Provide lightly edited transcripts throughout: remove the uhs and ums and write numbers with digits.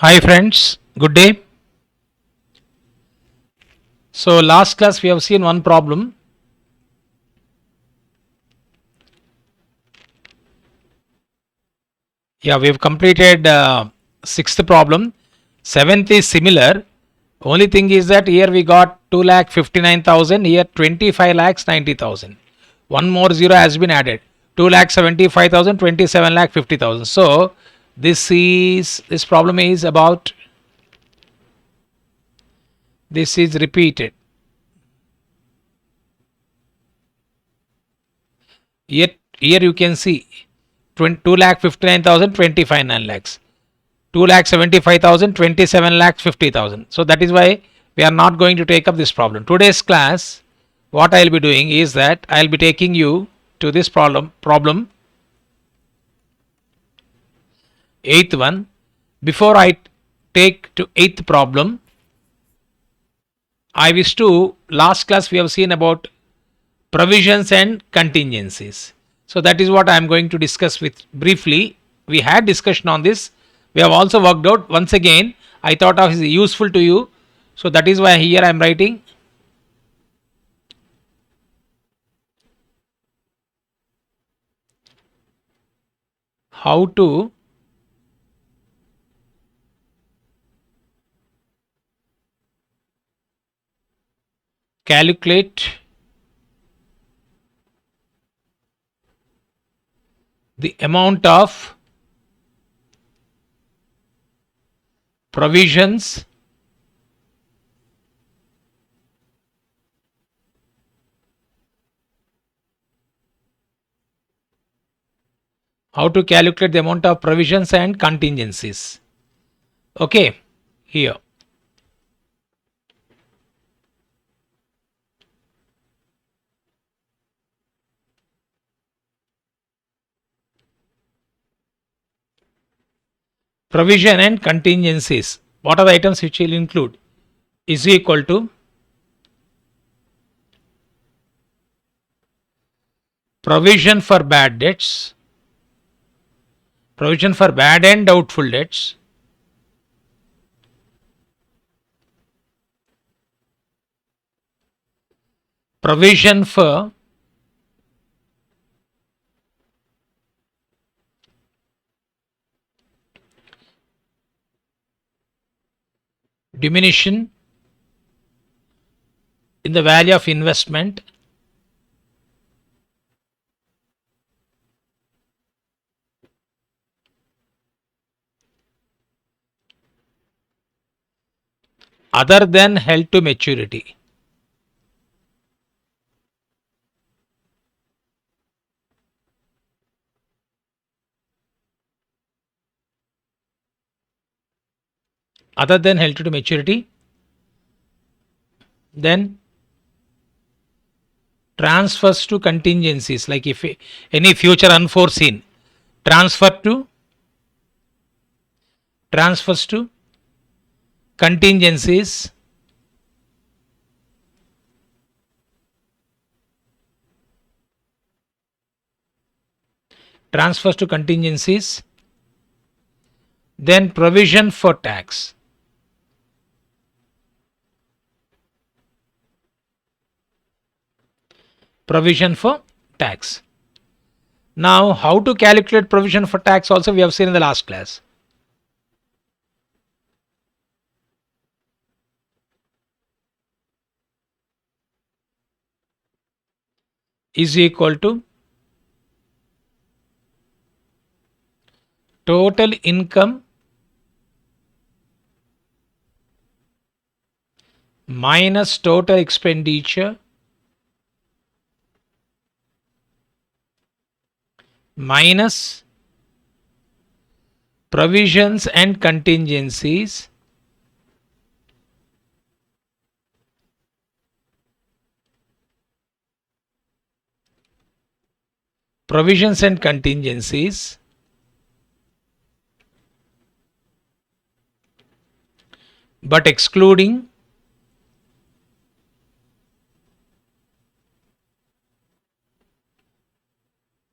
Hi friends, good day. So last class we have seen one problem. Yeah, we have completed sixth problem. Seventh is similar. Only thing is that here we got 2,59,000. Here 25,90,000. One more zero has been added. 2,75,000, 27,50,000. So this problem is about this is repeated. Here you can see 2,59,000, 25 lakhs. 2,75,000, 27 lakhs 50,000. So that is why we are not going to take up this problem. Today's class, what I will be doing is that I will be taking you to this problem eighth one. Before I take to eighth problem, I wish to last class we have seen about provisions and contingencies. So that is what I am going to discuss with briefly. We had discussion on this. We have also worked out once again. I thought of is useful to you. So that is why here I am writing how to calculate the amount of provisions how to calculate the amount of provisions and contingencies. Okay, here provision and contingencies. What are the items which will include is equal to provision for bad debts, provision for bad and doubtful debts, provision for diminution in the value of investment, other than held to maturity. Other than held to maturity, then transfers to contingencies, like if any future unforeseen, transfer to transfers to contingencies, transfers to contingencies, then provision for tax. Provision for tax. Now, how to calculate provision for tax also we have seen in the last class. Is equal to total income minus total expenditure minus provisions and contingencies provisions and contingencies but excluding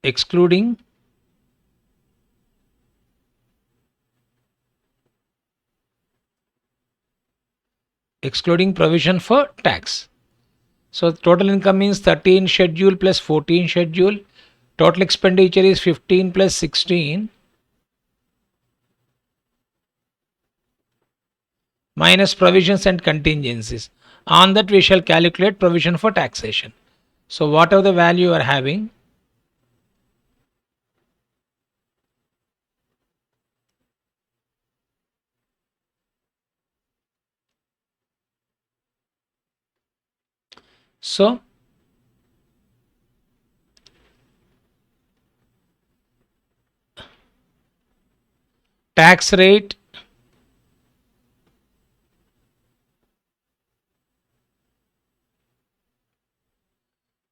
excluding excluding provision for tax. So total income means 13 schedule plus 14 schedule. Total expenditure is 15 plus 16 minus provisions and contingencies. On that we shall calculate provision for taxation. So whatever the value you are having, so tax rate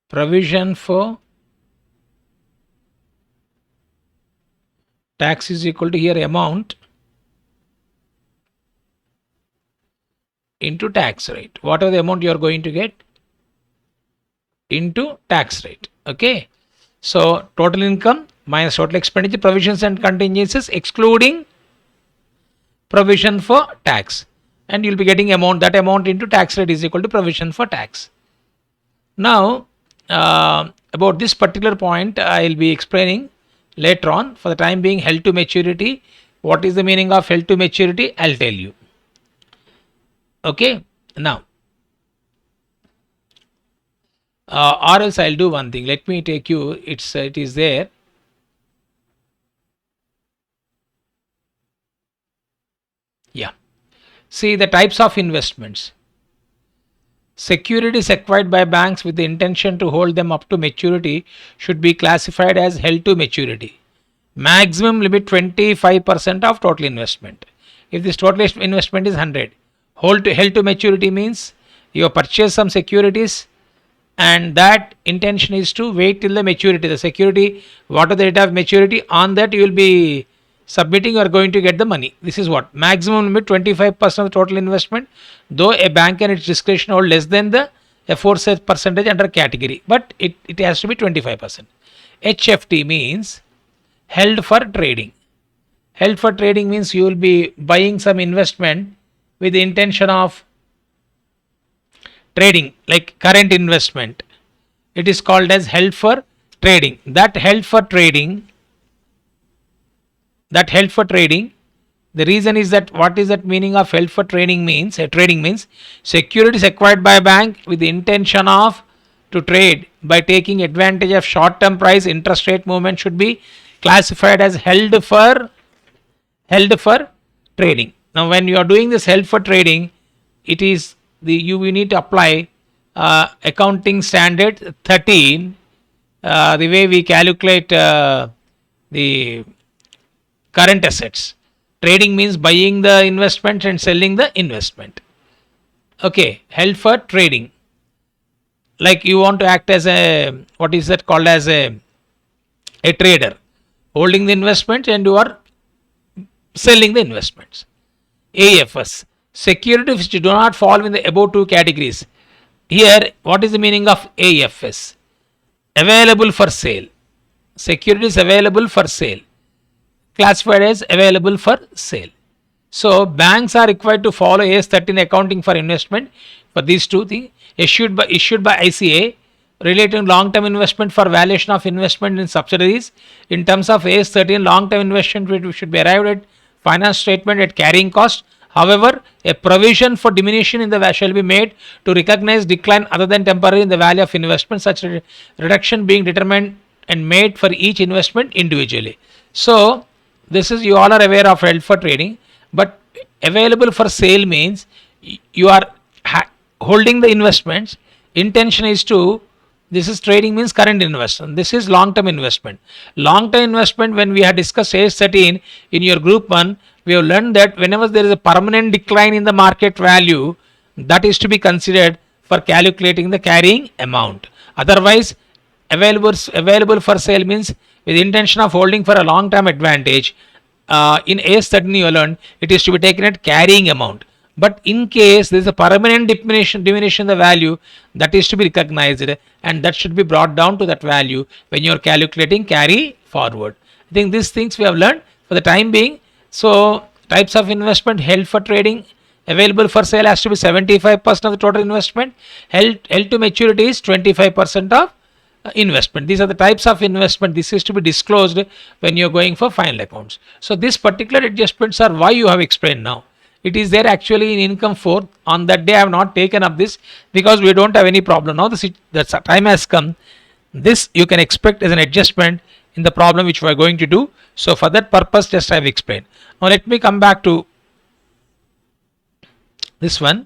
provision for tax is equal to here amount into tax rate. Whatever the amount you are going to get into tax rate. Okay. So total income minus total expenditure, provisions and contingencies excluding provision for tax, and you'll be getting amount. That amount into tax rate is equal to provision for tax. Now about this particular point I'll be explaining later on. For the time being, held to maturity. What is the meaning of held to maturity? I'll tell you. Okay. Now or else I'll do one thing. Let me take you. It is there. Yeah. See the types of investments. Securities acquired by banks with the intention to hold them up to maturity should be classified as held to maturity. Maximum limit 25% of total investment. If this total investment is 100, held to maturity means you purchase some securities and that intention is to wait till the maturity. The security, what are the date of maturity, on that you will be submitting, you are going to get the money. This is what maximum limit 25% of the total investment, though a bank can at its discretion hold less than the aforesaid percentage under category, but it has to be 25%. HFT means held for trading. Held for trading means you will be buying some investment with the intention of trading, like current investment. It is called as held for trading. That held for trading, the reason is that what is that meaning of held for trading means? Trading means securities acquired by a bank with the intention of to trade by taking advantage of short term price interest rate movement should be classified as held for trading. Now when you are doing this held for trading, it is you need to apply accounting standard 13, the way we calculate the current assets. Trading means buying the investment and selling the investment. Okay, held for trading. Like you want to act as a, what is that called as a trader, holding the investment and you are selling the investments. AFS, securities which do not fall in the above two categories. Here, what is the meaning of AFS? Available for sale. Securities available for sale, classified as available for sale. So banks are required to follow AS 13 accounting for investment for these two things issued by ICA relating long term investment for valuation of investment in subsidiaries. In terms of AS 13, long term investment which should be arrived at finance statement at carrying cost. However, a provision for diminution in the value shall be made to recognize decline other than temporary in the value of investment, such reduction being determined and made for each investment individually. So this is, you all are aware of held for trading, but available for sale means you are holding the investments. Intention is to, this is trading means current investment. This is long term investment. Long term investment, when we had discussed AS 13 in your group 1, we have learned that whenever there is a permanent decline in the market value, that is to be considered for calculating the carrying amount. Otherwise, available for sale means with intention of holding for a long term advantage. In AS 13 you learned it is to be taken at carrying amount. But in case there is a permanent diminution in the value, that is to be recognized and that should be brought down to that value when you are calculating carry forward. I think these things we have learned for the time being. So types of investment: held for trading, Available for sale has to be 75% of the total investment. Held to maturity is 25% of investment. These are the types of investment. This is to be disclosed when you're going for final accounts. So these particular adjustments are why you have explained now. It is there actually in income 4. On that day I have not taken up this because we don't have any problem. Now the time has come. This you can expect as an adjustment in the problem which we are going to do. So for that purpose just I have explained. Now let me come back to this one.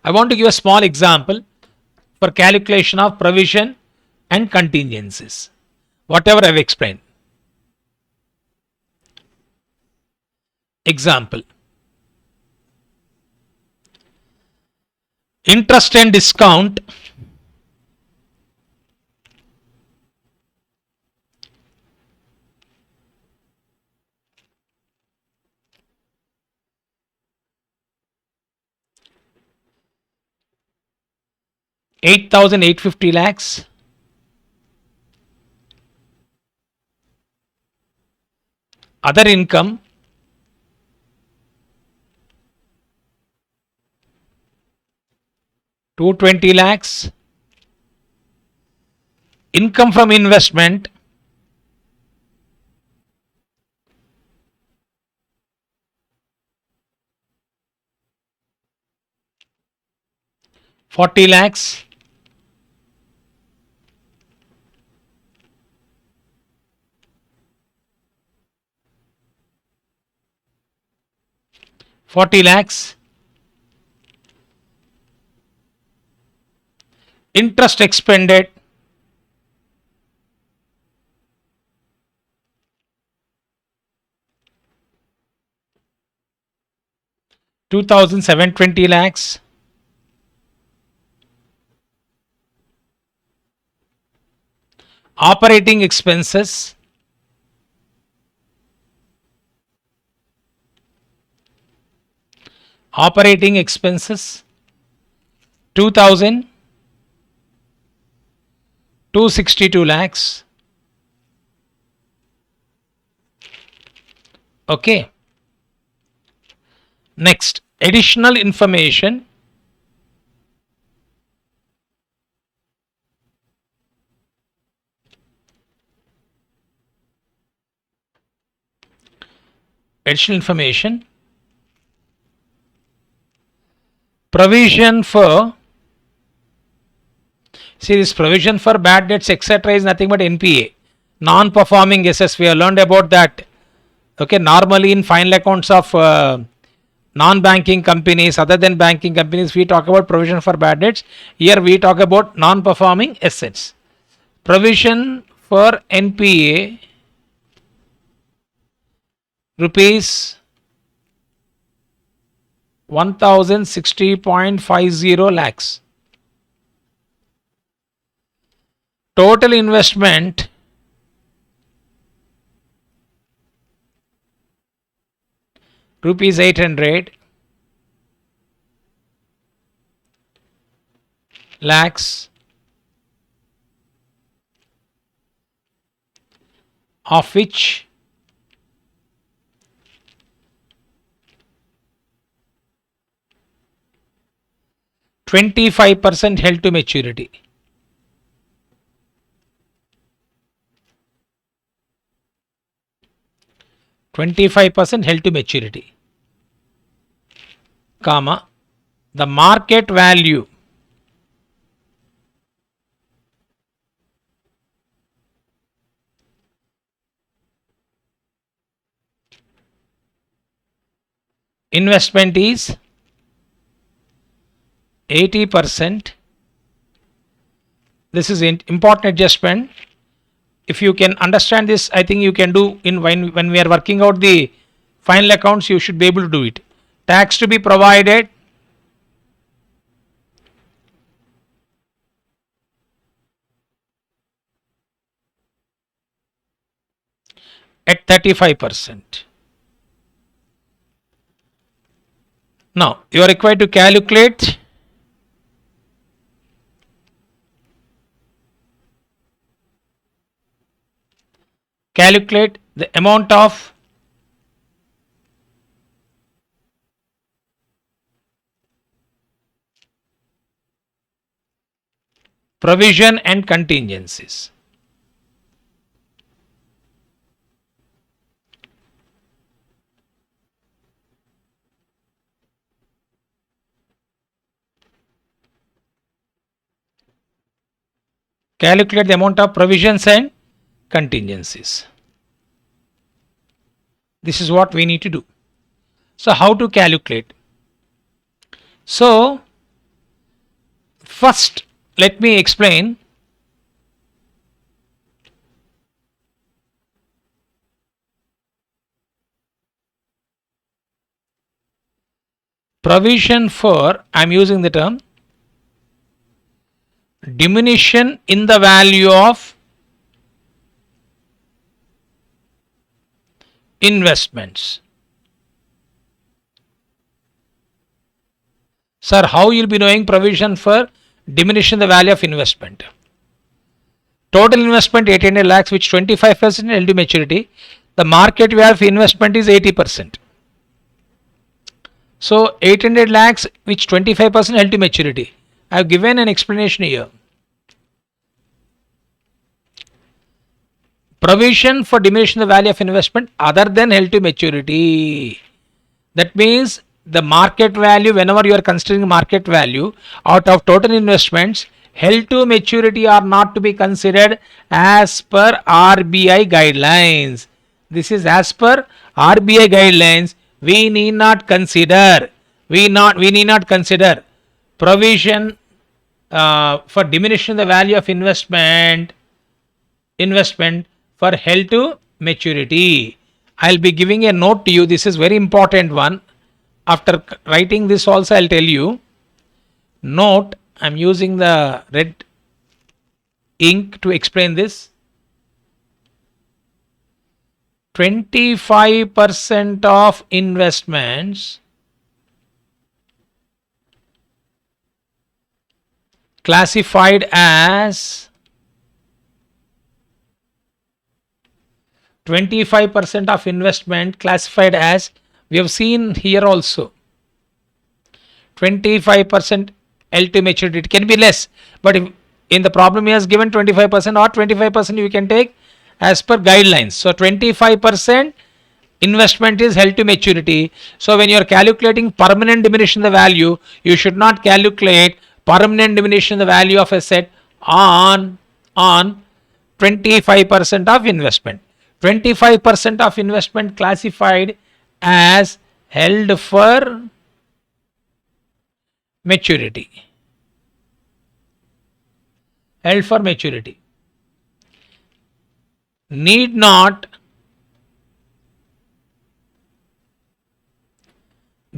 I want to give a small example for calculation of provision and contingencies. Whatever I have explained. Example. Interest and discount $8,850 lakhs. Other income $220 lakhs. Income from investment $40 lakhs. $40 lakhs. Interest expended $2,720 lakhs. Operating expenses $2,262 lakhs. Okay. Next, additional information. Provision for, see, this provision for bad debts etc. is nothing but NPA, non-performing assets. We have learned about that. Okay, normally in final accounts of non-banking companies, other than banking companies, we talk about provision for bad debts. Here we talk about non-performing assets. Provision for NPA rupees 1060.50 lakhs. Total investment rupees 800 lakhs, of which 25% held to maturity. Held to maturity, comma, the market value investment is 80%. This is an important adjustment. If you can understand this, I think you can do in when we are working out the final accounts, you should be able to do it. Tax to be provided at 35%. Now you are required to calculate the amount of provision and contingencies. Calculate the amount of provisions and contingencies. This is what we need to do. So how to calculate? So first let me explain. Provision for, I am using the term diminution in the value of investments. Sir, how you will be knowing provision for diminution the value of investment? Total investment 800 lakhs, which 25% held to maturity. The market value of investment is 80%. So 800 lakhs, which 25% held to maturity. I have given an explanation here. Provision for diminution the value of investment other than held to maturity. That means the market value, whenever you are considering market value out of total investments, held to maturity are not to be considered as per RBI guidelines. This is as per RBI guidelines. We need not consider. We need not consider provision for diminution the value of investment for held to maturity. I'll be giving a note to you. This is very important one. After writing this also I'll tell you. Note, I'm using the red ink to explain this. 25% of investments classified as 25% of investment classified as, we have seen here also 25% L to maturity. It can be less, but if in the problem he has given 25% or 25% you can take as per guidelines. So 25% investment is held to maturity. So when you are calculating permanent diminution in the value, you should not calculate permanent diminution in the value of asset on 25% of investment. 25% of investment classified as held for maturity. Held for maturity. Need not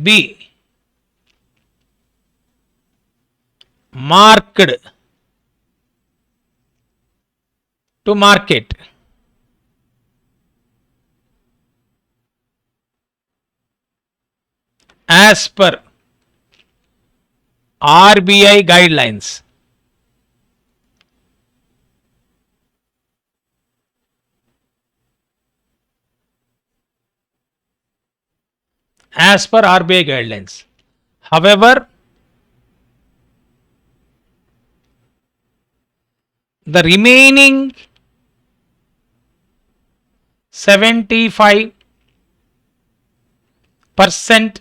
be marked to market. As per RBI guidelines. As per RBI guidelines. However, the remaining 75%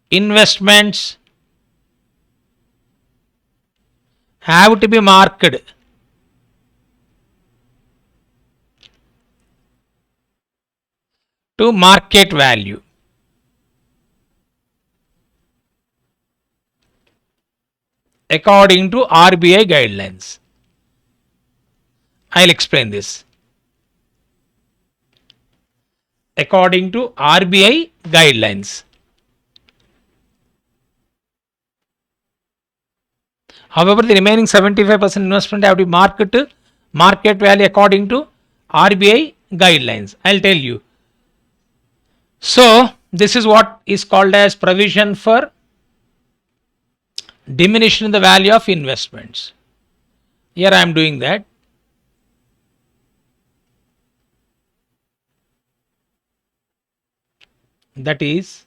investments have to be marked to market value. According to RBI guidelines. I'll explain this. According to RBI guidelines. However, the remaining 75% investment have to be marked to market value according to RBI guidelines. I'll tell you. So, this is what is called as provision for diminution in the value of investments. Here I am doing that. That is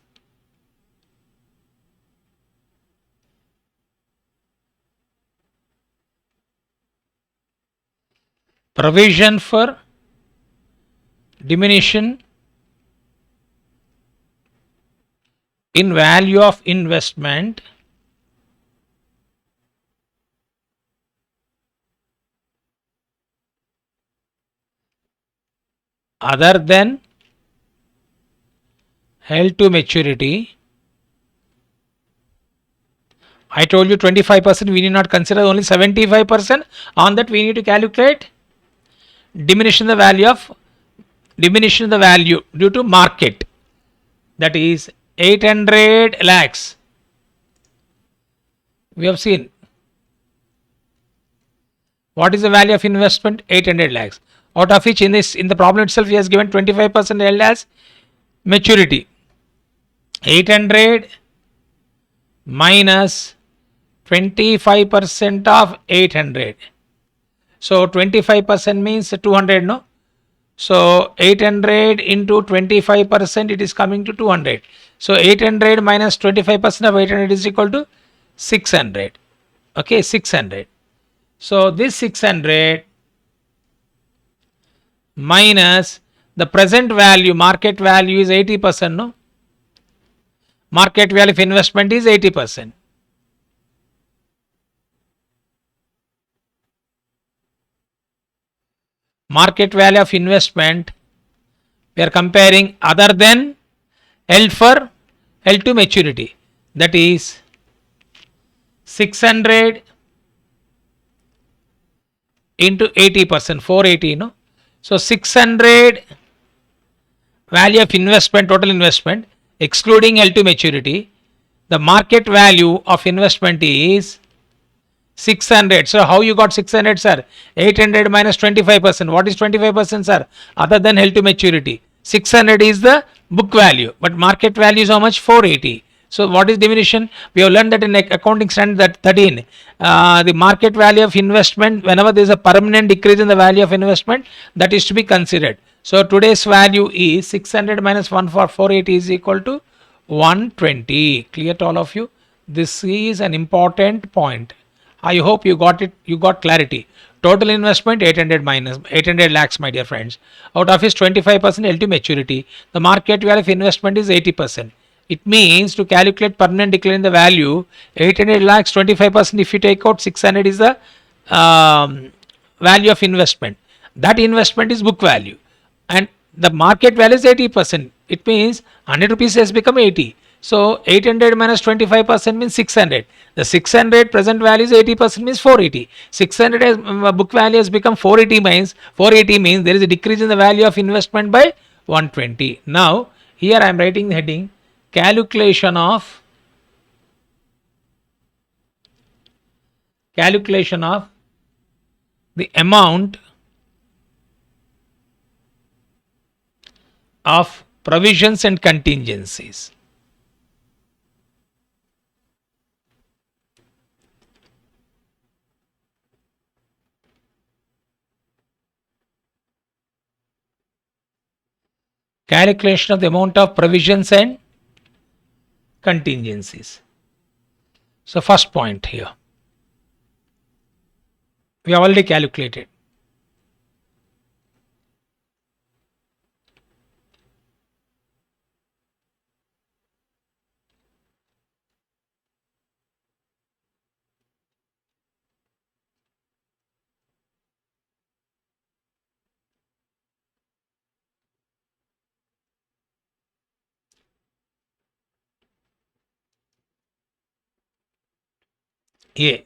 provision for diminution in value of investment other than held to maturity. I told you 25% we need not consider, only 75%. On that we need to calculate diminution the value due to market, that is 800 lakhs. We have seen what is the value of investment, 800 lakhs, out of which in the problem itself he has given 25% held as maturity. 800 minus 25% of 800, so 25% means 200, no? So 800 into 25%, it is coming to 200. So 800 minus 25% of 800 is equal to 600. Okay, 600. So this 600 minus the present value, market value is 80%, no? Market value of investment is 80%. Market value of investment, we are comparing other than held to maturity, that is 600 into 80%, 480, no? So 600 value of investment, total investment excluding held to maturity, the market value of investment is 600. So how you got 600, sir? 800 minus 25%. What is 25%, sir? Other than held to maturity. 600 is the book value, but market value is how much? 480. So what is diminution? We have learned that in accounting standard that 13, the market value of investment, whenever there is a permanent decrease in the value of investment, that is to be considered. So today's value is 600 minus 1 for 480 is equal to 120. Clear to all of you? This is an important point. I hope you got it. You got clarity. Total investment 800 minus 800 lakhs, my dear friends. Out of his 25% held to maturity, the market value of investment is 80%. It means to calculate permanent decline in the value, 800 lakhs 25%. If you take out 600 is the value of investment. That investment is book value, and the market value is 80%. It means 100 rupees has become 80. So 800 minus 25% means 600. The 600 present value is 80% means 480. 600 as book value has become 480 means there is a decrease in the value of investment by 120. Now here I am writing the heading calculation of the amount of provisions and contingencies. Calculation of the amount of provisions and contingencies. So first point here, we have already calculated. A,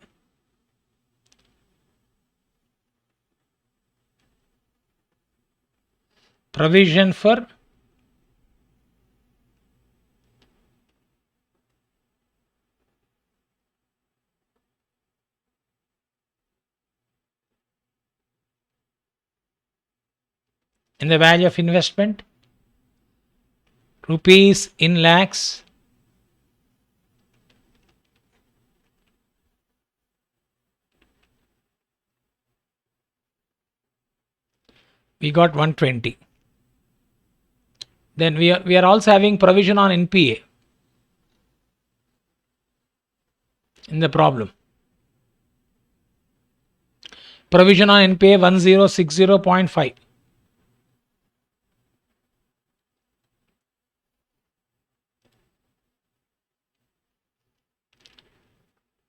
provision for in the value of investment, rupees in lakhs, we got 120. Then we are also having provision on NPA in the problem. Provision on NPA 1060.5.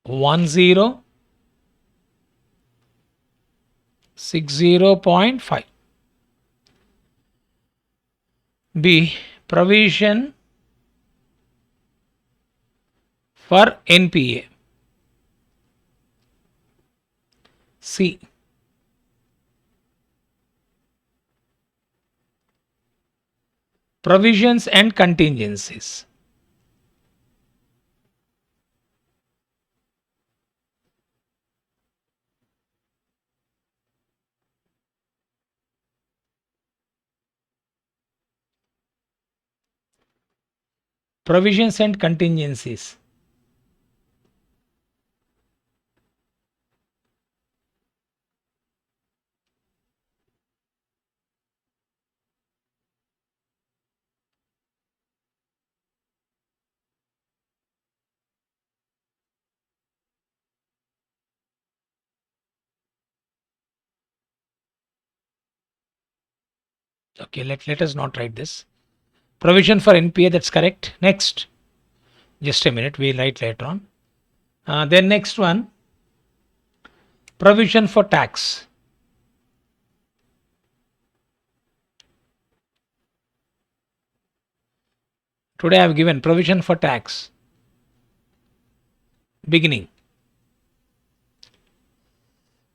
One zero 60.5. B. Provision for NPA. C. Provisions and contingencies. Provisions and contingencies. Okay, let us not write this. Provision for NPA, that's correct. Next. Just a minute, we'll write later on. Then next one. Provision for tax. Today I have given provision for tax. Beginning.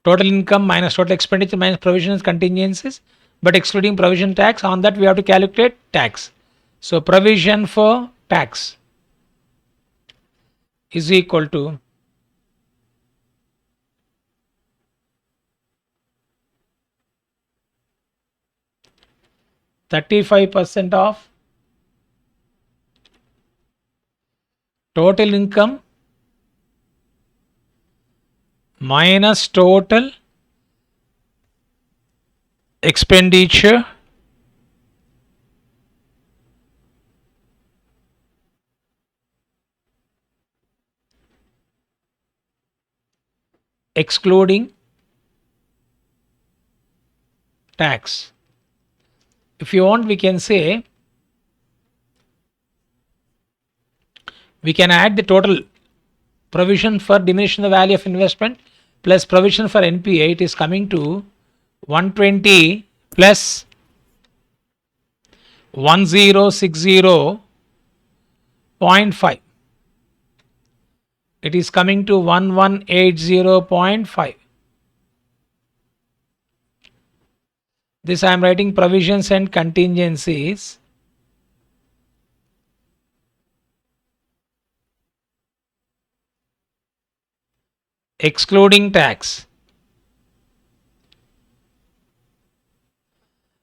Total income minus total expenditure minus provisions contingencies, but excluding provision tax. On that we have to calculate tax. So provision for tax is equal to 35% of total income minus total expenditure excluding tax. If you want, we can say we can add the total provision for diminishing the value of investment plus provision for NPA. It is coming to 120 plus 1060.5. It is coming to 1180.5. This I am writing provisions and contingencies. Excluding tax.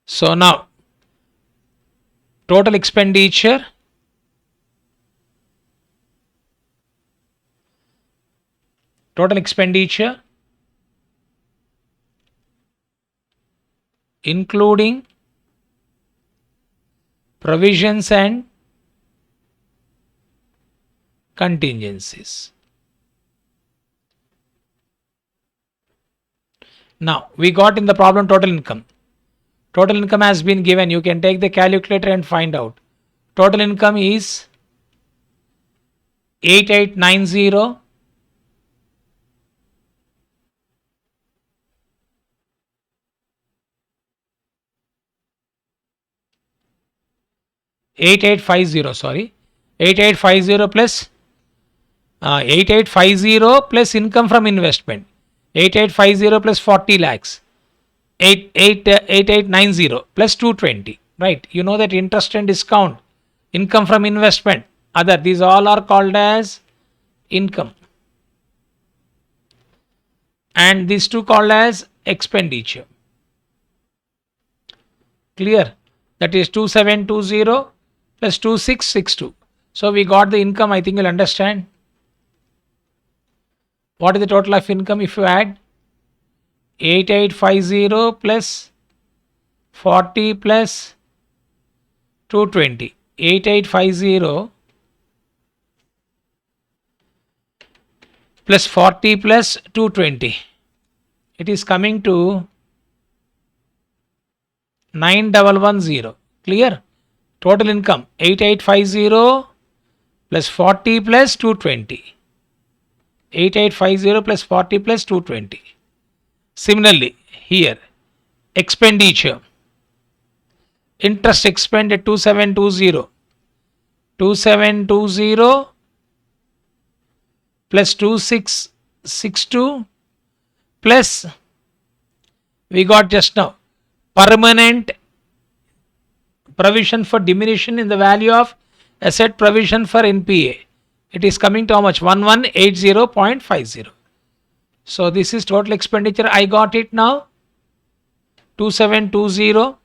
So now total expenditure including provisions and contingencies. Now we got in the problem total income. Total income has been given. You can take the calculator and find out. Total income is 8890 8850, sorry, 8850 plus 8850 plus income from investment, 8850 plus 40 lakhs, 8890 plus 220, right? You know that interest and discount, income from investment, other, these all are called as income, and these two called as expenditure. Clear? That is 2720 plus 2662. So we got the income. I think you'll understand. What is the total of income if you add 8850 plus 40 plus 220? 8850 plus 40 plus 220. it is coming to 9110. Clear? Total income 8850 plus 40 plus 220. 8850 plus 40 plus 220. Similarly, here expenditure, interest expended 2720. 2720 plus 2662 plus we got just now permanent provision for diminution in the value of asset provision for NPA. It is coming to how much? 1180.50. So this is total expenditure. I got it now. 2720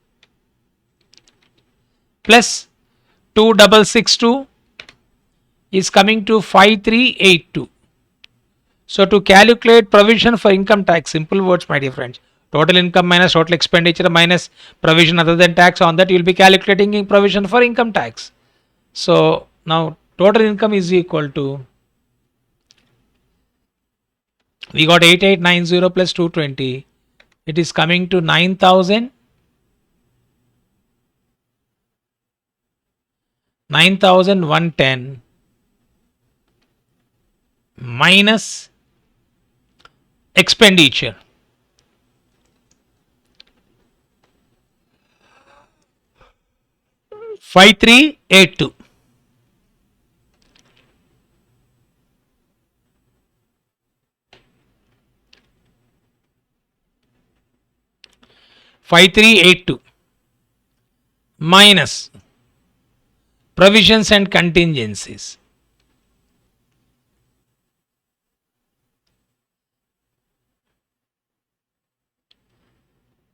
plus 2662 is coming to 5382. So to calculate provision for income tax, simple words, my dear friends. Total income minus total expenditure minus provision other than tax. On that you will be calculating provision for income tax. So now total income is equal to, we got 8890 plus 220. It is coming to 9110 minus expenditure. Five three eight two. Minus provisions and contingencies.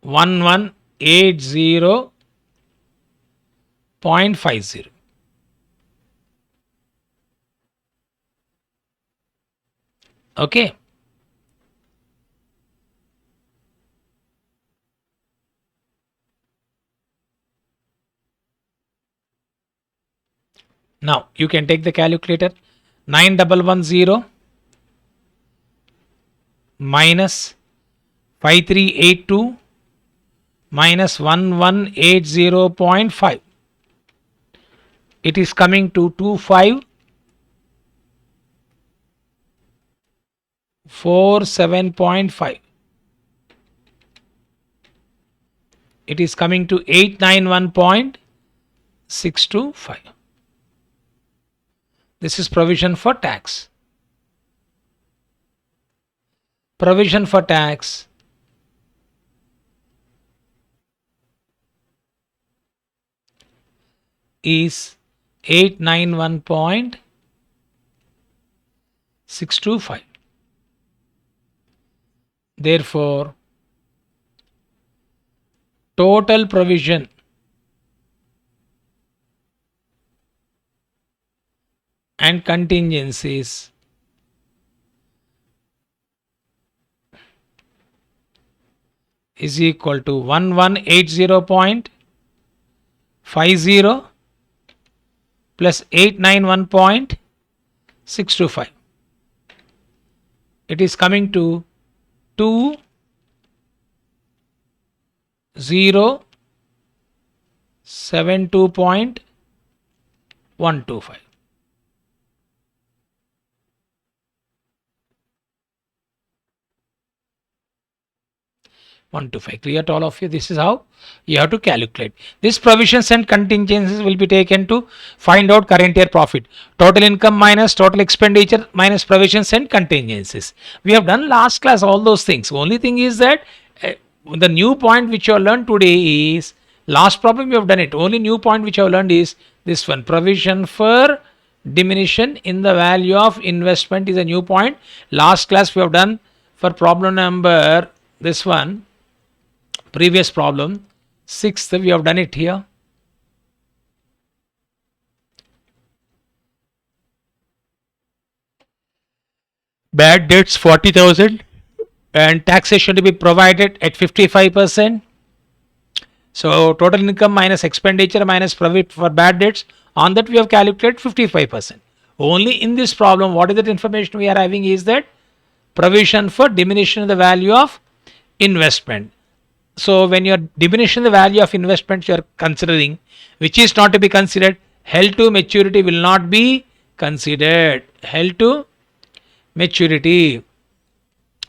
$1180.50. Okay. Now you can take the calculator. 9110 minus 5382 minus 1180.5. It is coming to 2547.5. It is coming to 891.625. This is provision for tax. Provision for tax is 891.625. Therefore, total provision and contingencies is equal to 1180.50 plus 891.625. It is coming to 2072.125. Clear to all of you? This is how you have to calculate. These provisions and contingencies will be taken to find out current year profit. Total income minus total expenditure minus provisions and contingencies. We have done last class all those things. Only thing is that the new point which you have learned today is, last problem you have done it. Only new point which you have learned is this one. Provision for diminution in the value of investment is a new point. Last class we have done for problem number, this one, previous problem 6th, we have done it here. Bad debts 40,000 and taxation to be provided at 55%. So total income minus expenditure minus profit for bad debts, on that we have calculated 55%. Only in this problem what is that information we are having is that provision for diminution in the value of investment. So when you're diminishing the value of investments, you're considering which is not to be considered. Held to maturity will not be considered. Held to maturity.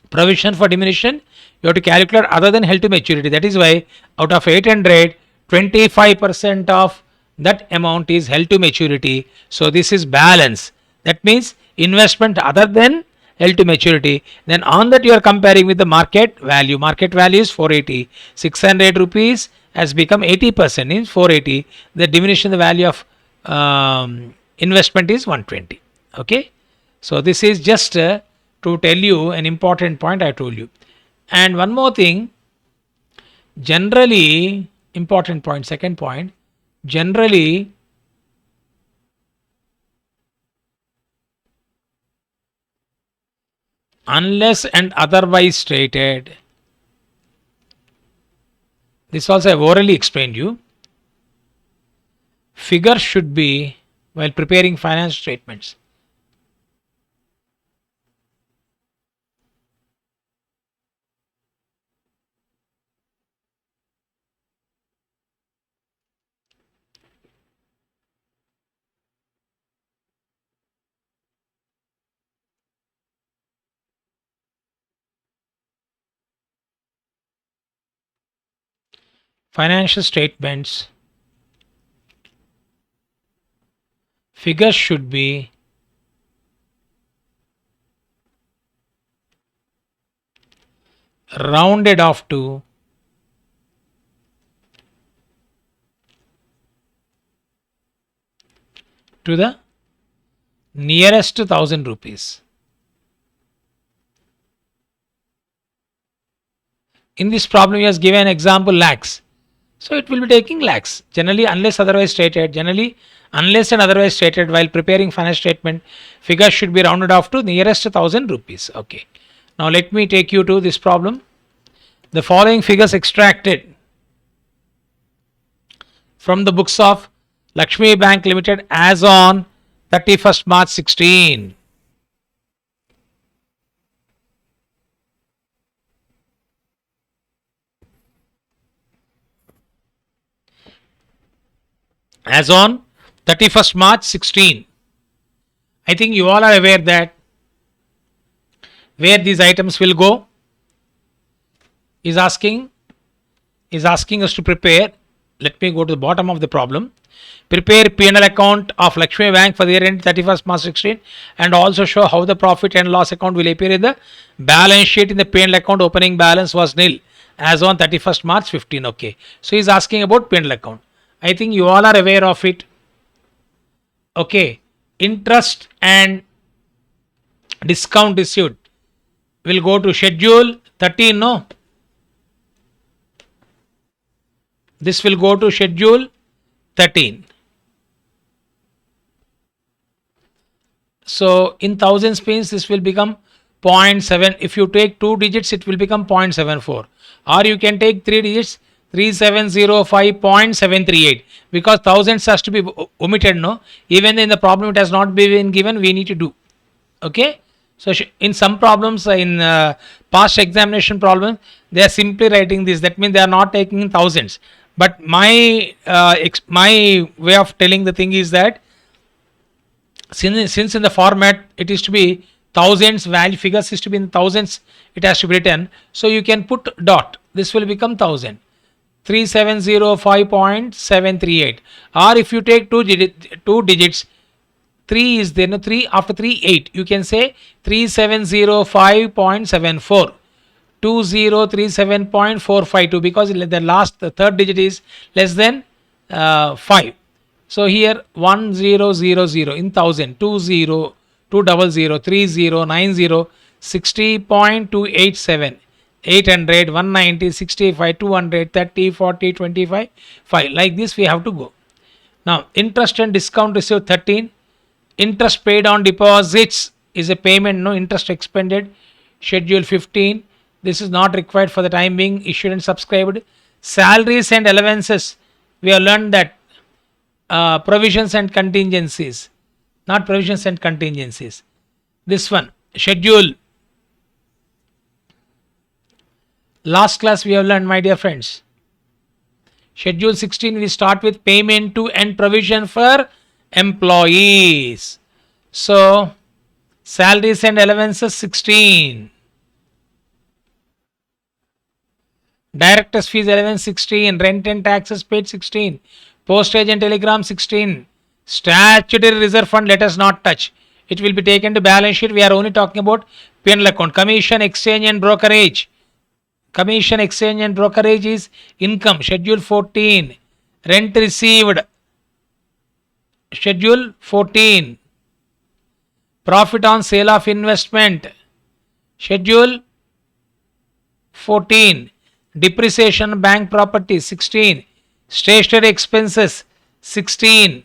Provision for diminution, you have to calculate other than held to maturity. That is why out of 800, 25% of that amount is held to maturity. So this is balance. That means investment other than held to maturity. Then on that you are comparing with the market value. Market value is 480. 600 rupees has become 80% in 480. The diminution the value of investment is 120. Okay. So this is just to tell you an important point I told you. And one more thing, generally important point, second point, generally unless and otherwise stated, this also I have orally explained you, figures should be, while preparing finance statements, financial statements, figures should be rounded off to the nearest 1000 rupees. In this problem, he has given example lakhs. So it will be taking lakhs. Generally, unless otherwise stated, unless and otherwise stated, while preparing financial statement, figures should be rounded off to nearest 1000 rupees. Okay. Now let me take you to this problem. The following figures extracted from the books of Lakshmi Bank Limited as on 31st March 16. As on 31st March 16. I think you all are aware that where these items will go is asking us to prepare. Let me go to the bottom of the problem. Prepare P&L account of Lakshmi Bank for the year end 31st March 16 and also show how the profit and loss account will appear in the balance sheet. In the P&L account, opening balance was nil as on 31st March 15. Okay. So he is asking about P&L account. I think you all are aware of it. Okay. Interest and discount received will go to schedule 13. No. This will go to schedule 13. So in thousands means this will become 0.7. If you take 2 digits, it will become 0.74. Or you can take 3 digits, 3705.738, because thousands has to be omitted. No, even in the problem it has not been given, we need to do. Okay. So in some problems, in past examination problems, they are simply writing this. That means they are not taking thousands. But my way of telling the thing is that since in the format it is to be thousands, value figures is to be in thousands, it has to be written. So you can put dot. This will become 1000. 3705.738. Or if you take two digits, 3 is there. No, 3 after 3, 8. You can say 3705.74. 2037.452, because the third digit is less than 5. So here 1000 in 1000, 20, 200, 30, 90, 60.287, 800, 190, 65, 200, 30, 40, 25, 5. Like this we have to go. Now interest and discount received 13. Interest paid on deposits is a payment, no interest expended. Schedule 15. This is not required for the time being. Issued and subscribed. Salaries and allowances. We have learned that provisions and contingencies. Not provisions and contingencies. This one. Schedule Last class we have learned, my dear friends. Schedule 16, we start with payment to and provision for employees. So, salaries and allowances 16. Directors fees allowance 16. Rent and taxes paid 16. Postage and telegram 16. Statutory reserve fund let us not touch. It will be taken to balance sheet. We are only talking about P&L account. Commission, exchange and brokerage. Commission, exchange and brokerage is income. Schedule 14. Rent received. Schedule 14. Profit on sale of investment. Schedule 14. Depreciation bank property 16. Stationery expenses 16.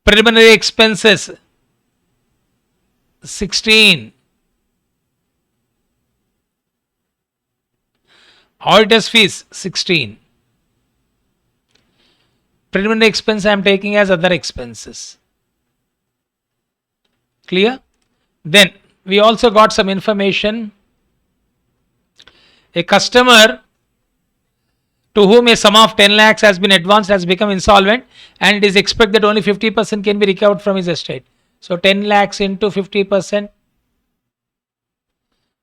Preliminary expenses 16. Auditors fees 16. Preliminary expense I am taking as other expenses. Clear? Then we also got some information. A customer to whom a sum of 10 lakhs has been advanced has become insolvent, and it is expected that only 50% can be recovered from his estate. So 10 lakhs into 50%,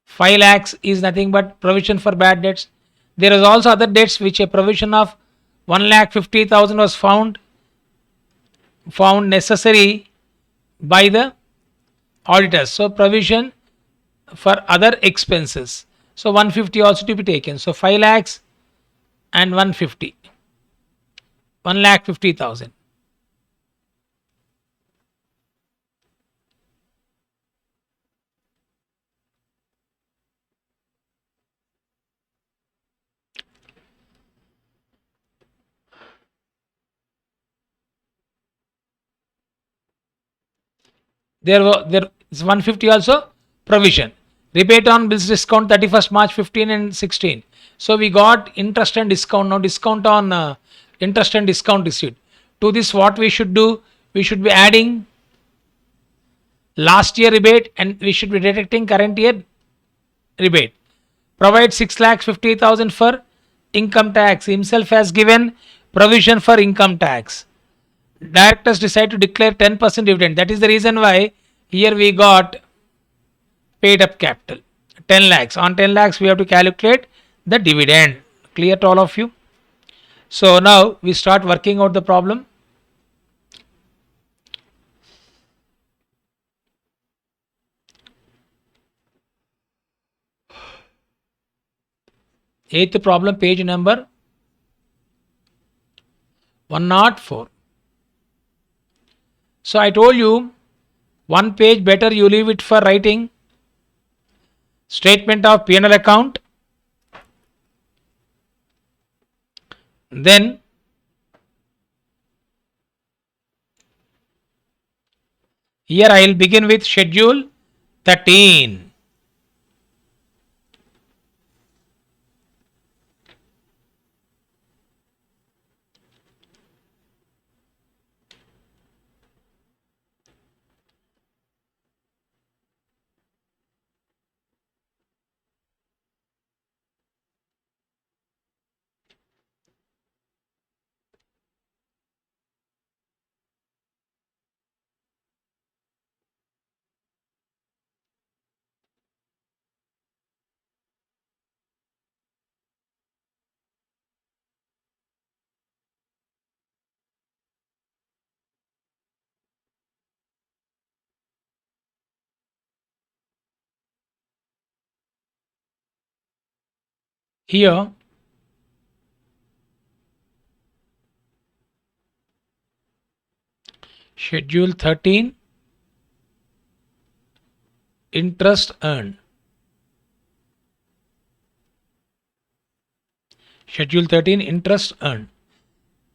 5 lakhs is nothing but provision for bad debts. There is also other debts which a provision of 1,50,000 was found necessary by the auditors. So provision for other expenses. So 150 also to be taken. So 5 lakhs and 150. 1,50,000. There is 150 also provision. Rebate on bills discount 31st March 15 and 16. So we got interest and discount. Now discount on interest and discount received. To this what we should do? We should be adding last year rebate and we should be deducting current year rebate. Provide 6,50,000 for income tax. Himself has given provision for income tax. Directors decide to declare 10% dividend. That is the reason why here we got paid up capital 10 lakhs. On 10 lakhs we have to calculate the dividend. Clear to all of you? So now we start working out the problem. Eighth problem, page number 104. So I told you one page better you leave it for writing statement of P&L account. Then here I will begin with schedule 13. Here schedule 13 interest earned. Schedule 13 interest earned.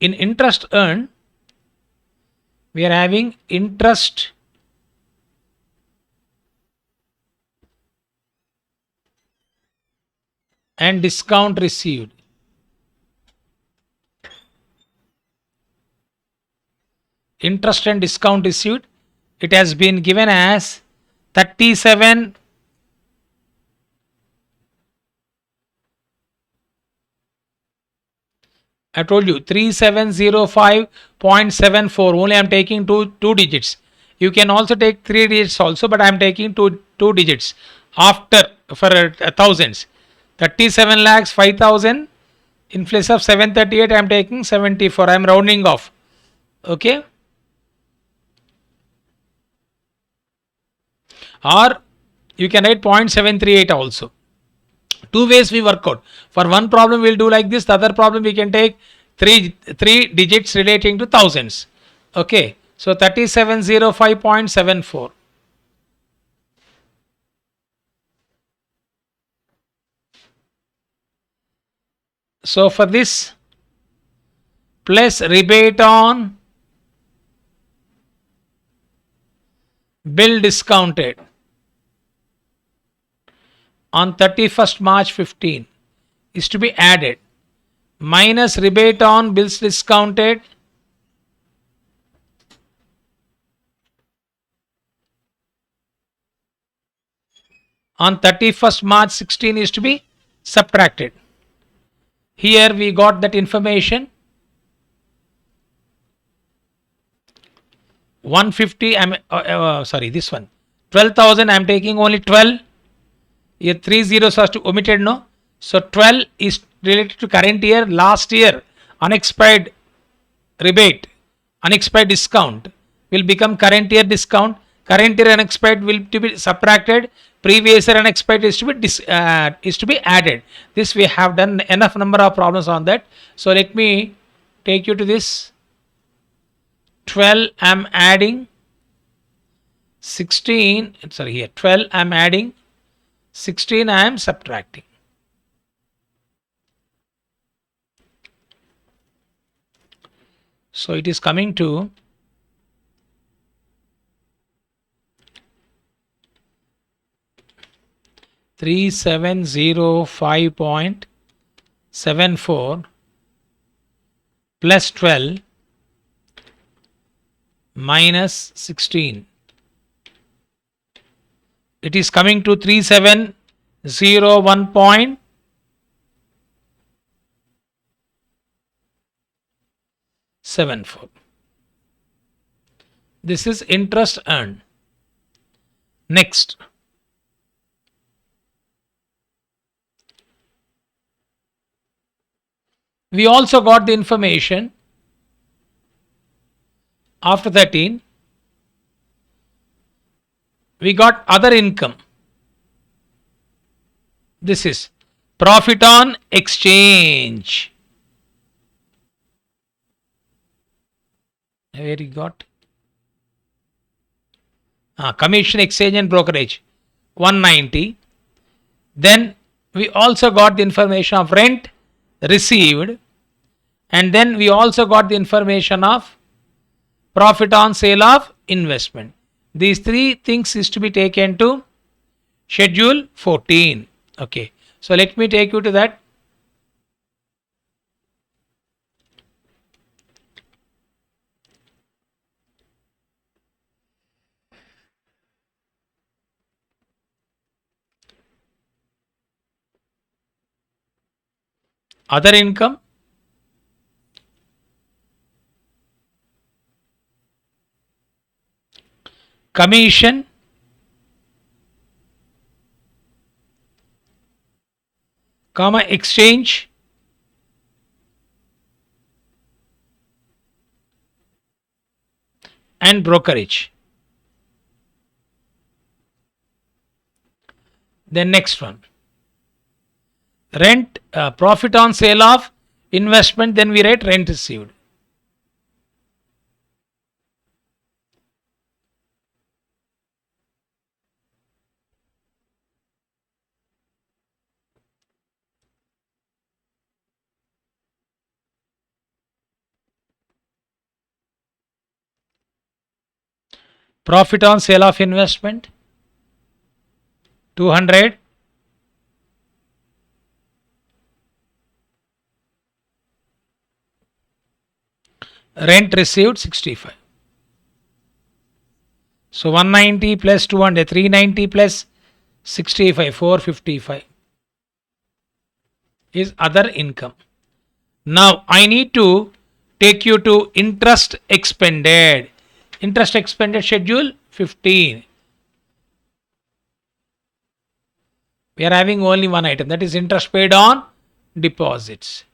In interest earned we are having interest and discount received. Interest and discount received, it has been given as 37 I told you 3705.74. Only I am taking two digits. You can also take three digits also, but I am taking two digits after for thousands. 37 lakhs 5,000 in place of 738. I am taking 74. I am rounding off. Okay. Or you can write 0.738 also. Two ways we work out. For one problem we'll do like this, the other problem we can take three digits relating to thousands. Okay, so 3705.74. So for this, plus rebate on bill discounted on 31st March 15 is to be added, minus rebate on bills discounted on 31st March 16 is to be subtracted. Here we got that information. 150, sorry, this one 12,000. I am taking only 12. Here 3 zeros are to omitted, no. So 12 is related to current year. Last year unexpired rebate, unexpired discount will become current year discount. Current year unexpired will to be subtracted. Previous year unexpired is to be added. This we have done enough number of problems on that. So let me take you to this. 12 I am adding 16. Sorry, here 12 I am adding 16 I am subtracting. So it is coming to 3705.74 plus 12 minus 16. It is coming to 3701.74. This is interest earned. Next, we also got the information after 13. We got other income. This is profit on exchange. Where you got? Commission, exchange and brokerage 190. Then we also got the information of rent received, and then we also got the information of profit on sale of investment. These three things is to be taken to schedule 14. Okay, so let me take you to that. Other income, commission, exchange, and brokerage. Then next one, rent, profit on sale of investment. Then we write rent received. Profit on sale of investment 200. Rent received 65. So 190 plus 200, 390 plus 65, 455 is other income. Now I need to take you to interest expended. Interest expended schedule 15. We are having only one item, that is interest paid on deposits.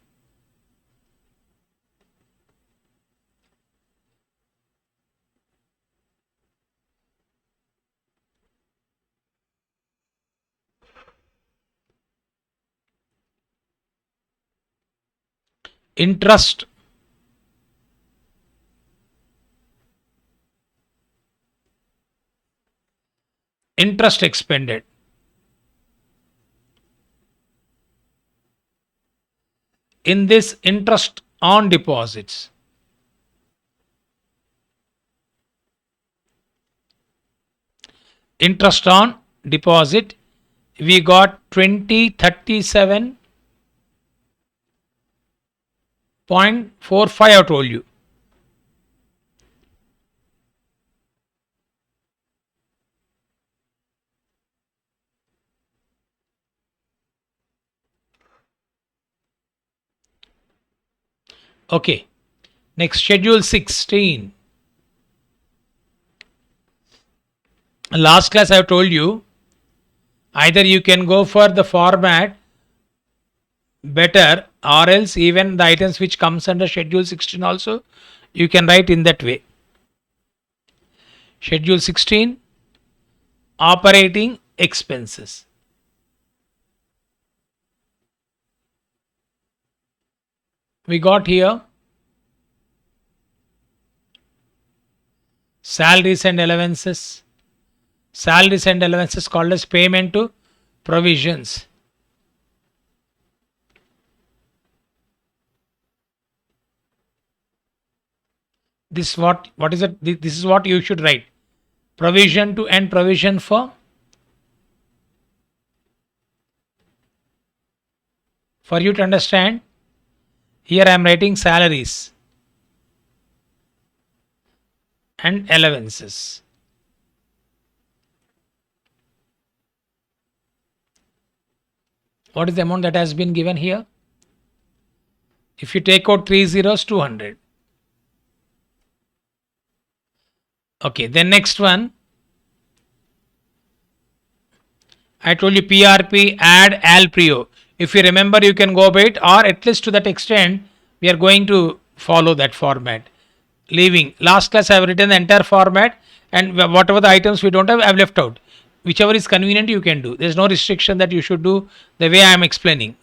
Interest interest expended. In this interest on deposits, interest on deposit, we got 2037.45. I told you. Okay. Next, schedule 16. Last class I have told you, either you can go for the format better, or else even the items which comes under schedule 16 also you can write in that way. Schedule 16, operating expenses. We got here salaries and allowances. Salaries and allowances called as payment to provisions. This what is it? This is what you should write. Provision to and provision for you to understand. Here I am writing salaries and allowances. What is the amount that has been given here? If you take out 3 zeros, 200. Okay, then next one, I told you PRP, add al prio. If you remember, you can go by it, or at least to that extent, we are going to follow that format. Leaving. Last class, I have written the entire format, and whatever the items we don't have, I have left out. Whichever is convenient, you can do. There is no restriction that you should do the way I am explaining.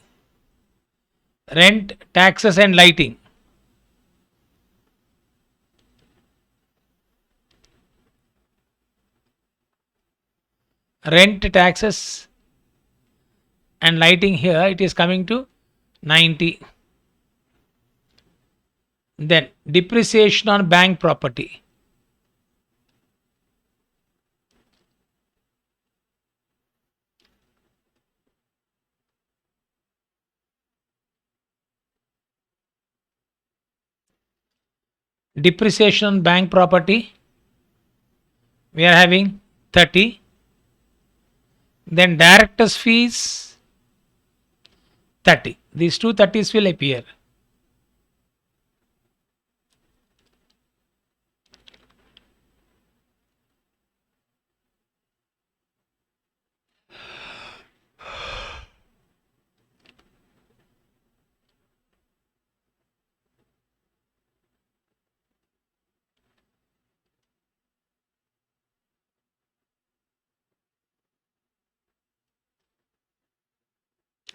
Rent, taxes, and lighting. Rent, taxes, and lighting here, it is coming to 90. Then depreciation on bank property. Depreciation on bank property, we are having 30. Then directors fees 30. These two 30s will appear.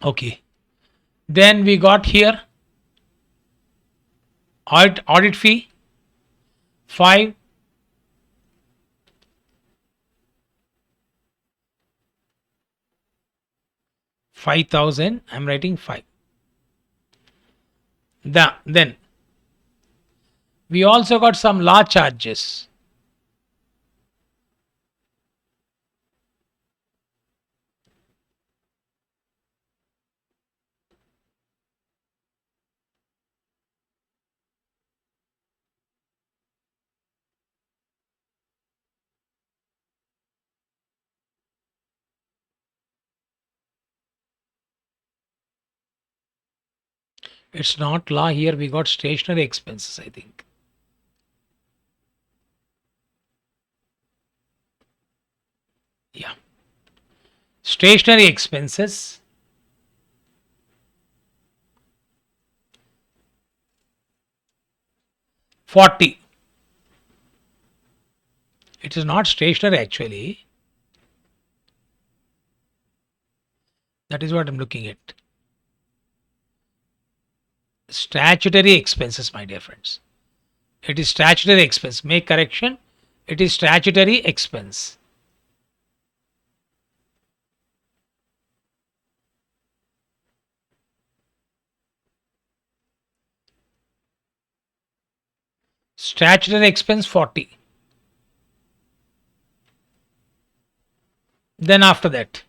Okay. Then we got here audit fee 5. 5,000. I'm writing 5. Then we also got some law charges. It's not law here. We got stationary expenses, I think. Yeah. Stationary expenses. $40. It is not stationary actually. That is what I'm looking at. Statutory expenses, my dear friends. It is statutory expense. Make correction. It is statutory expense. Statutory expense 40. Then after that,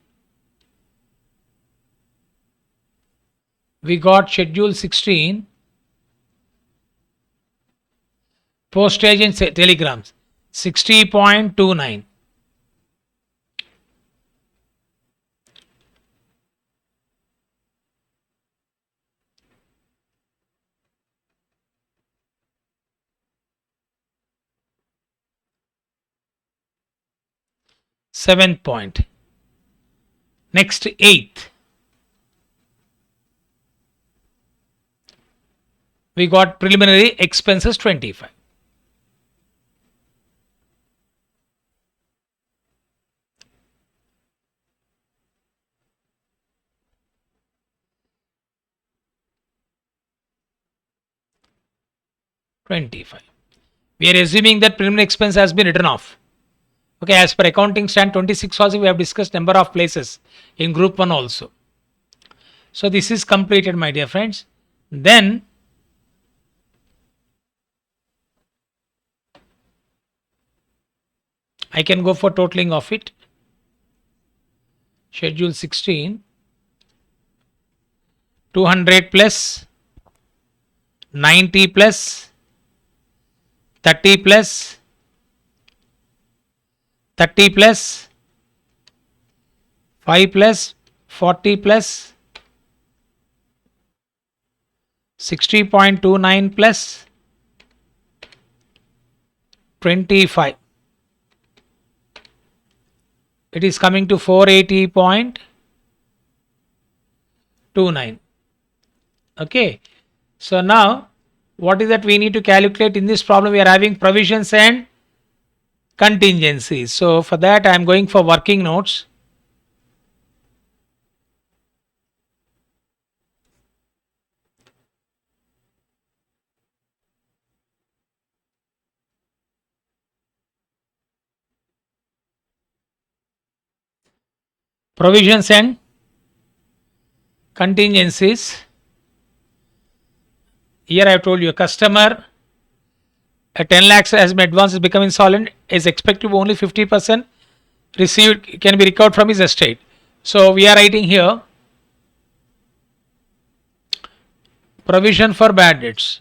we got schedule 16, postage and telegrams, 60.29. Seventh point. Next, eighth. We got preliminary expenses 25. We are assuming that preliminary expense has been written off. Okay, as per accounting stand 26 also we have discussed number of places in group 1 also. So this is completed, my dear friends. Then I can go for totaling of it. Schedule 16, 200 plus 90 plus 30 plus 30 plus 5 plus 40 plus 60.29 plus 25. It is coming to 480.29. Okay. So now what is that we need to calculate in this problem? We are having provisions and contingencies. So for that I am going for working notes. Provisions and contingencies. Here I have told you a customer a 10 lakhs has been advanced is become insolvent is expected to only 50% received can be recovered from his estate. So we are writing here provision for bad debts.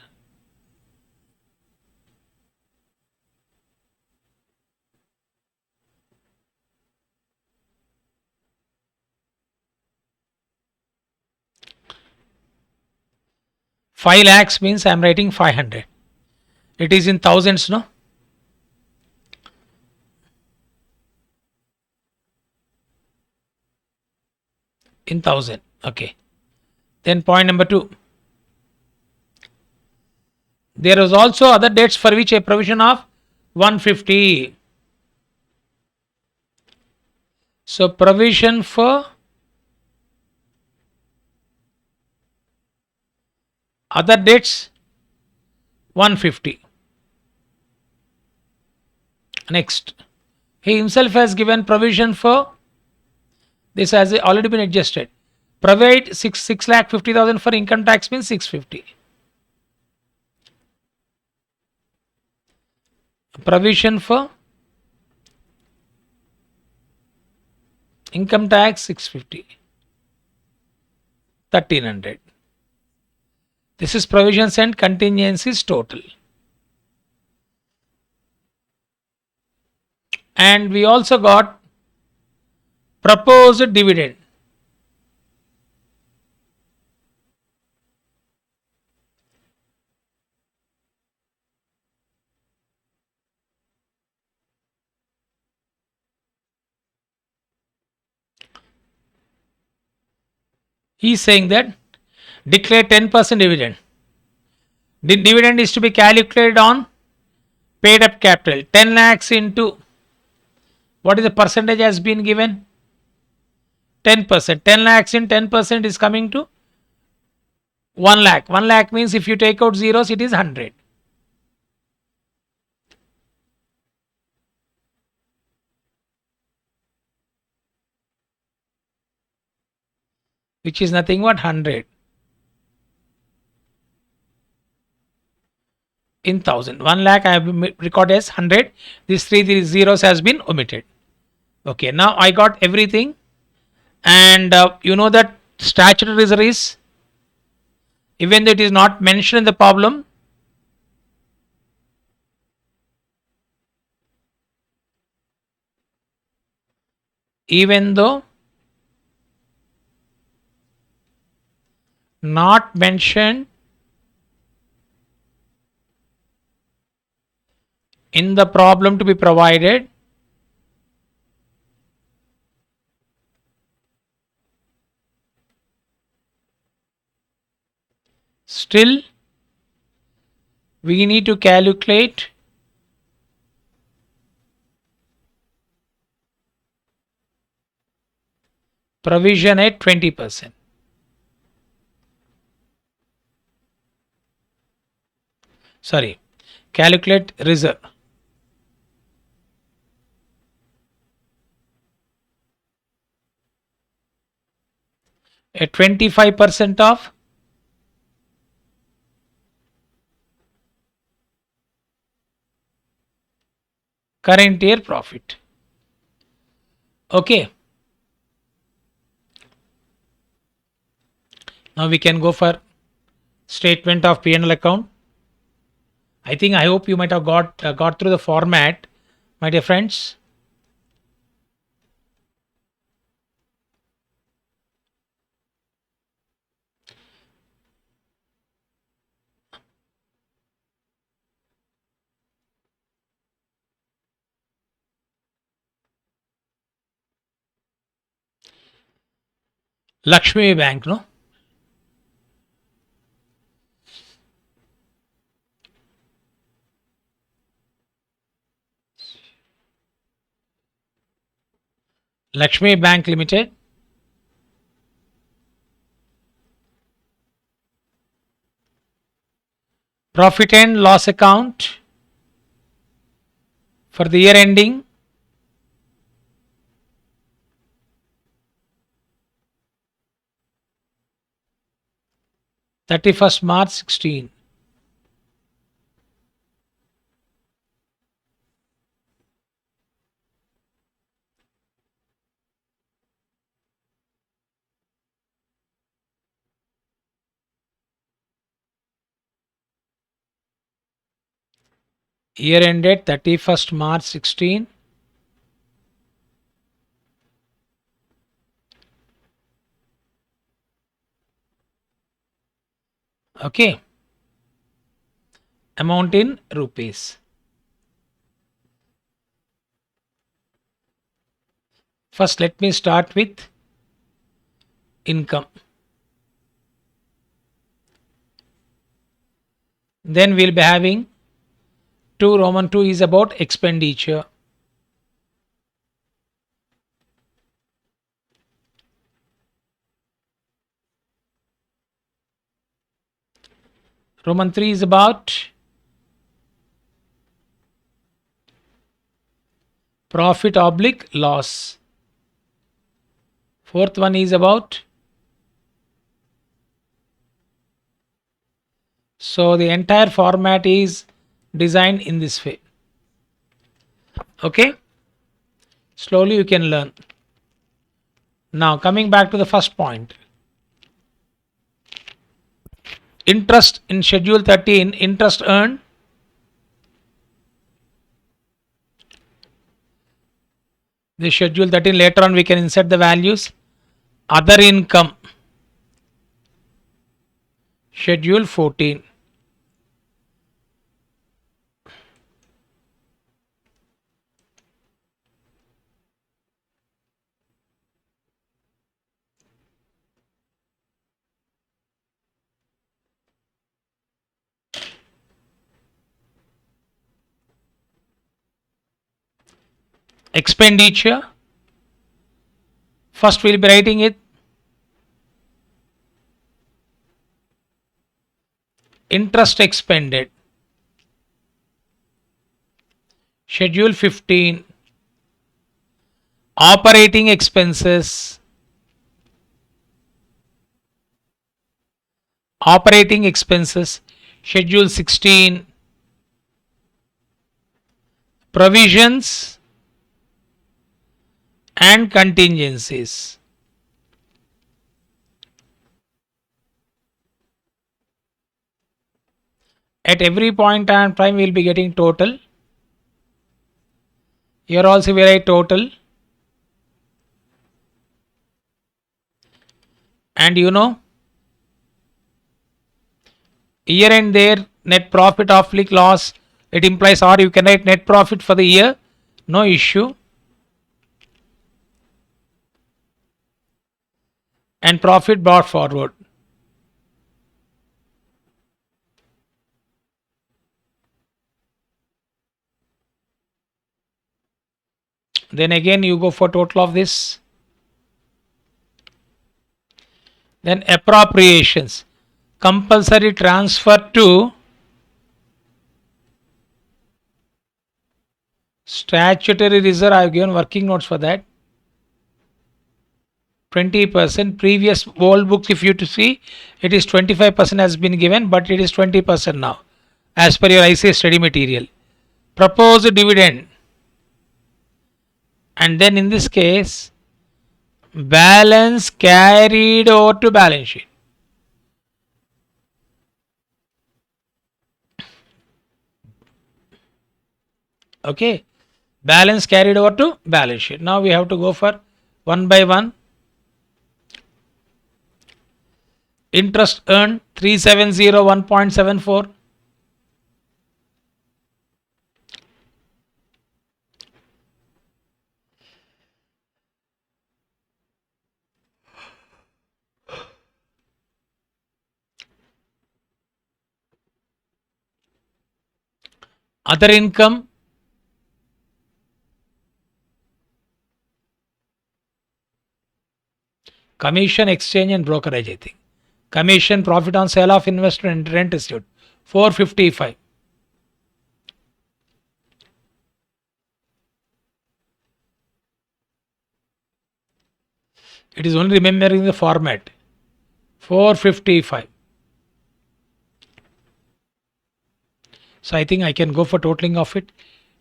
Five lakhs means I am writing 500. It is in thousands, no? In thousand. Okay. Then point number 2. There is also other debts for which a provision of 150. So provision for other debts 150. Next, he himself has given provision for this has already been adjusted. Provide 6 lakh 50,000 for income tax means 650. Provision for income tax 650. 1300. This is provisions and contingencies total. And we also got proposed dividend. He is saying that declare 10% dividend. The dividend is to be calculated on paid up capital. 10 lakhs into what is the percentage has been given? 10%. 10 lakhs in 10% is coming to 1 lakh. 1 lakh means if you take out zeros, it is 100. Which is nothing but 100 in 1000. 1 lakh I have recorded as 100. These three zeros has been omitted. Okay, now I got everything. And you know that statutory reserves, even though it is not mentioned in the problem, even though not mentioned in the problem to be provided, still we need to calculate provision at 20%. Sorry, calculate reserve. At 25% of current year profit. Okay. Now we can go for statement of P&L account. I hope you might have got through the format, my dear friends. Lakshmi Bank, no? Lakshmi Bank Limited. Profit and loss account for the year ending 31st March 16. Year ended 31st March 16. Okay. Amount in rupees. First, let me start with income. Then we'll be having 2 Roman 2 is about expenditure. Roman 3 is about profit oblique loss. Fourth one is about, so the entire format is designed in this way. Okay, slowly you can learn. Now coming back to the first point, interest in schedule 13, interest earned the schedule 13, later on we can insert the values. Other income schedule 14. expenditure. First we'll be writing it interest expended. Schedule 15, operating expenses. Operating expenses. Schedule 16, provisions and contingencies. At every point in time we will be getting total. Here also we write total. And year end there, net profit of loss, it implies, or you can write net profit for the year, no issue. And profit brought forward. Then again you go for total of this. Then appropriations, compulsory transfer to statutory reserve. I have given working notes for that. 20%. Previous old books, if you to see, it is 25% has been given, but it is 20% now as per your ICA study material. Proposed dividend, and then in this case balance carried over to balance sheet. Okay, balance carried over to balance sheet. Now we have to go for one by one. Interest earned 3701.74. Other income, commission, exchange and brokerage, I think. Commission, profit on sale of investment and rent received, 455. It is only remembering the format. 455. So I think I can go for totaling of it.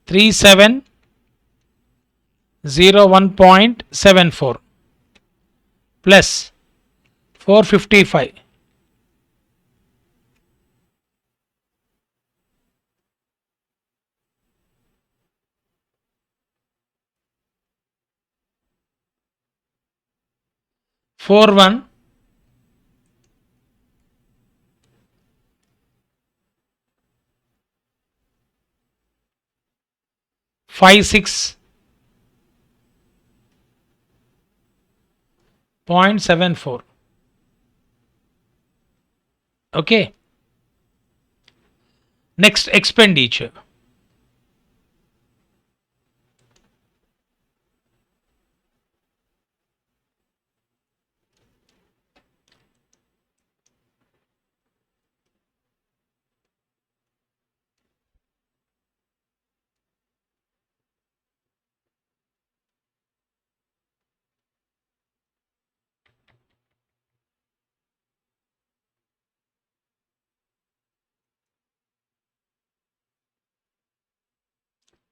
3701.74 plus 455. Four one 56.74. Okay. Next, expenditure.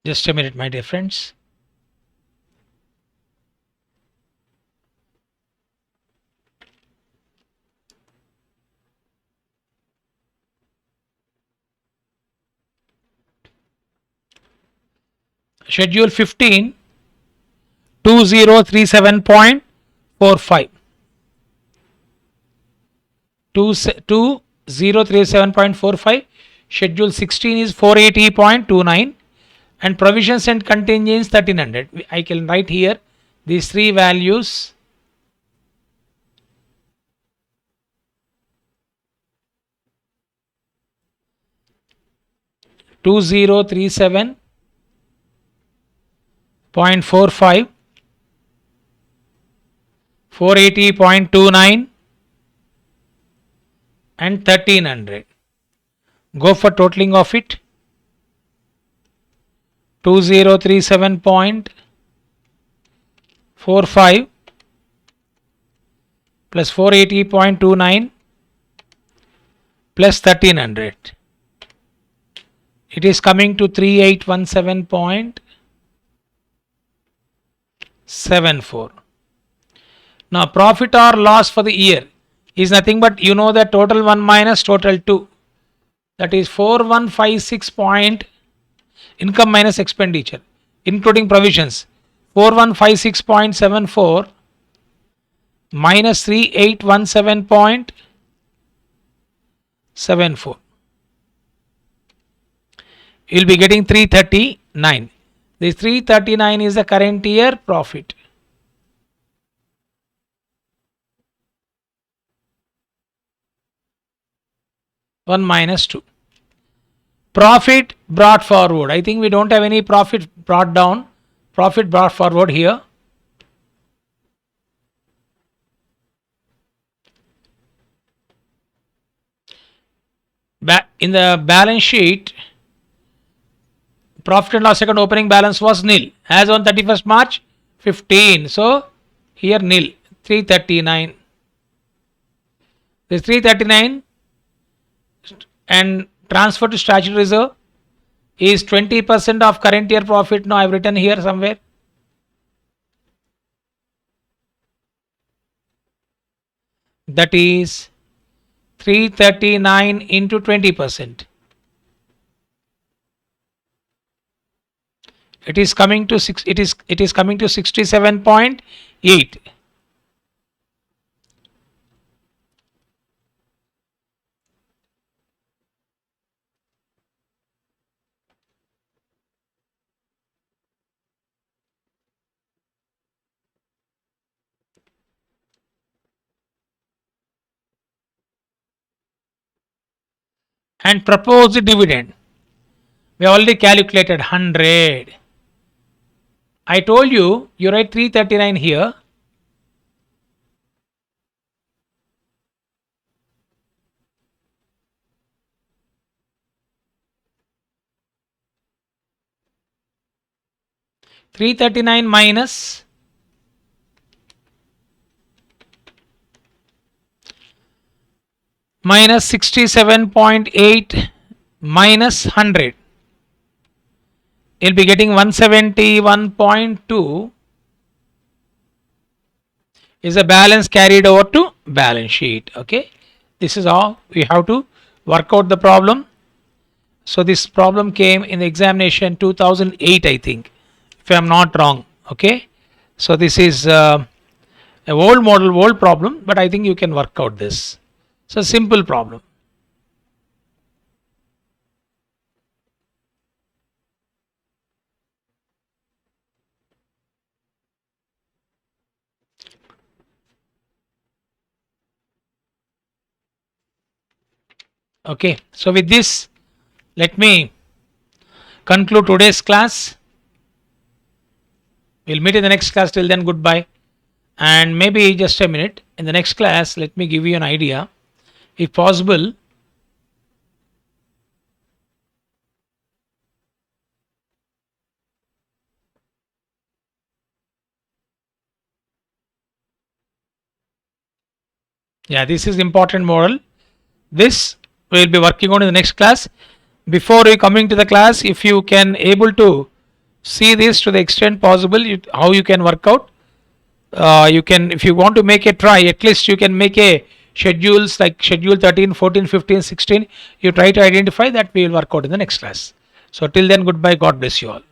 Just a minute, my dear friends. Schedule 15, 2037.45. 2037.45. Schedule 16 is 480.29. And provisions and contingents 1300. I can write here these three values. $2037.45 0.45, 480.29 and 1300. Go for totaling of it. 2037.45 plus 480.29 plus 1300. It is coming to 3817.74. Now profit or loss for the year is nothing but, you know, the total 1 minus total 2, that is 4156 point income minus expenditure including provisions, 4156.74 minus 3817.74. You will be getting 339. This 339 is the current year profit. One minus 2. Profit brought forward. I think we don't have any profit brought down. Profit brought forward here. In the balance sheet, profit and loss account opening balance was nil as on 31st March 15. So here nil, 339. This 339 and transfer to statutory reserve is 20% of current year profit. Now I have written here somewhere. That is 339 into 20%. It is coming to it is coming to 67.8. And proposed dividend, we already calculated 100. I told you, you write 339 here. $339 minus minus 67.8 minus 100. You'll be getting 171.2 is the balance carried over to balance sheet. Okay, this is how we have to work out the problem. So this problem came in the examination 2008, I think, if I am not wrong. Okay, so this is a old model, old problem, but I think you can work out this. So simple problem. Okay, so with this, let me conclude today's class. We'll meet in the next class. Till then, goodbye. And maybe just a minute, in the next class, let me give you an idea. If possible, yeah, this is important model. This we'll be working on in the next class. Before we coming to the class, if you can able to see this to the extent possible, how you can work out. You can, if you want to make a try, at least you can make a schedules like schedule 13, 14, 15, 16. You try to identify that. We will work out in the next class. So till then, goodbye. God bless you all.